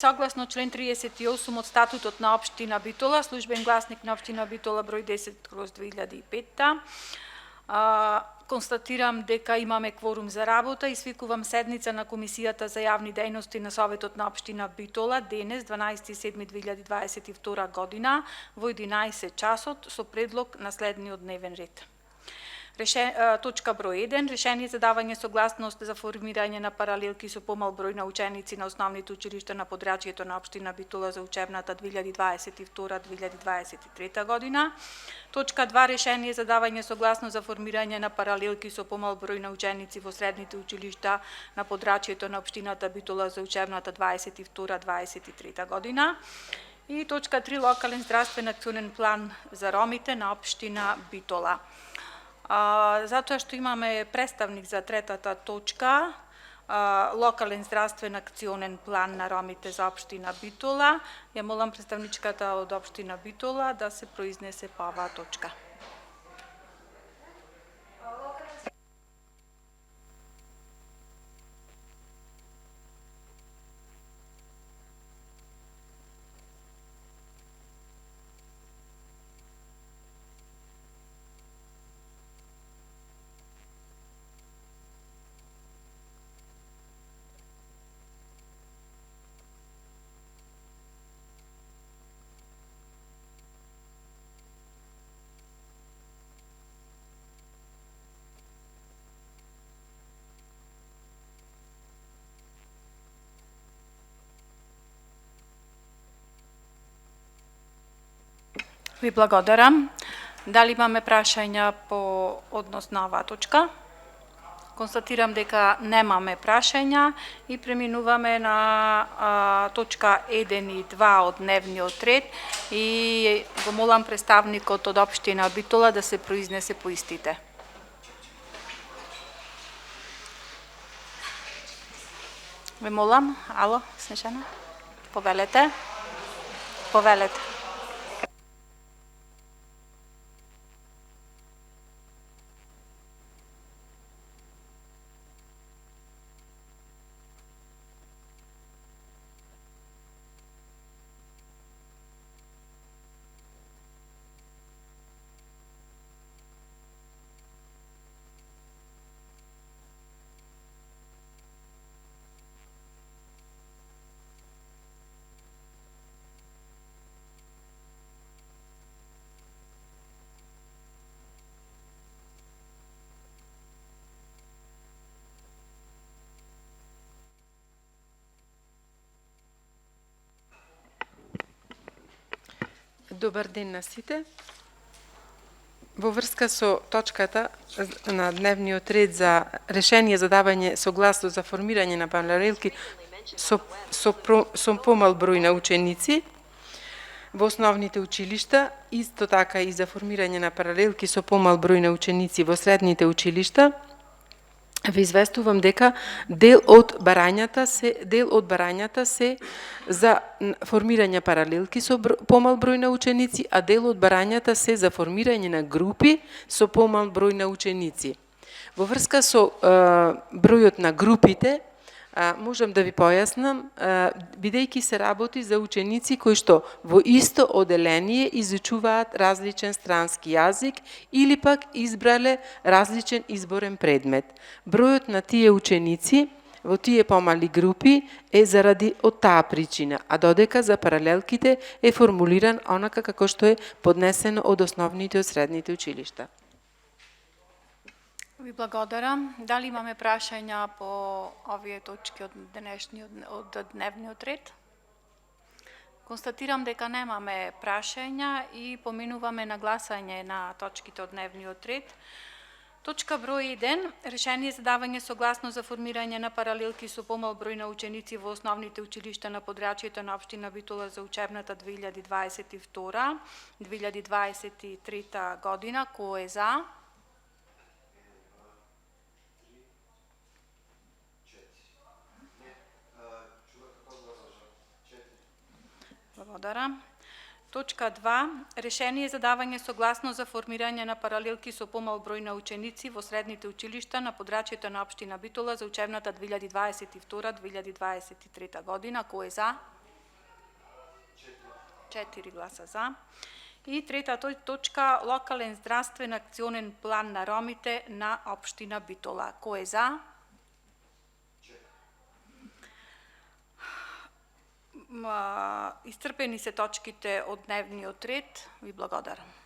Согласно член 38 од статутот на општина Битола, службен гласник на општина Битола број 10/2005, констатирам дека имаме кворум за работа и свикувам седница на Комисијата за јавни дејности на Советот на општина Битола денес 12.7.2022 година во 11 часот со предлог на следниот дневен ред. Точка број 1. Решение за давање согласност за формирање на паралелки со помал број на ученици на основните училишта на подрачјето на општина Битола за учебната 2022-2023 година. Точка 2. Решение за давање согласност за формирање на паралелки со помал број на ученици во средните училишта на подрачјето на општината Битола за учебната 2022-2023 година. И точка 3. Локален здравствен акционен план за ромите на општина Битола. Затоа што имаме представник за третата точка, локален здравствен акционен план на ромите за општина Битола, ја молам представничката од општина Битола да се произнесе по оваа точка. Ви благодарам. Дали имаме прашања по однос на оваа точка? Констатирам дека немаме прашања и преминуваме на точка 1 и 2 од дневниот ред и го молам представникот од општина Битола да се произнесе по истите. Ви молам, ало, Снежана, повелете. Повелете. Добар ден на сите. Во врска со точката на дневниот ред за решение за давање согласност за формирање на паралелки со помал број на ученици во основните училишта, исто така и за формирање на паралелки со помал број на ученици во средните училишта, ве известувам дека дел од барањата се за формирање паралелки со помал број на ученици, а дел од барањата се за формирање на групи со помал број на ученици. Во врска со бројот на групите, можам да ви појаснам, бидејќи се работи за ученици кои што во исто оделение изучуваат различен странски јазик или пак избрале различен изборен предмет. Бројот на тие ученици во тие помали групи е заради од таа причина, а додека за паралелките е формулиран онака како што е поднесено од основните и средните училишта. Ви благодарам. Дали имаме прашања по овие точки од дневниот ред? Констатирам дека немаме прашања и поминуваме на гласање на точките од дневниот ред. Точка број 1. Решение за давање согласност за формирање на паралелки со помал број на ученици во основните училишта на подрачјето на општина Битола за учебната 2022-2023 година. Кој е за? Благодарам. Точка 2. Решение за давање согласност за формирање на паралелки со помал број на ученици во средните училишта на подрачјето на општина Битола за учебната 2022-2023 година. Кој е за? 4 гласа за. И трета точка, локален здравствен акционен план на ромите на општина Битола. Кој е за? Iscrpeni se точките од дневниот ред. Ви благодарам.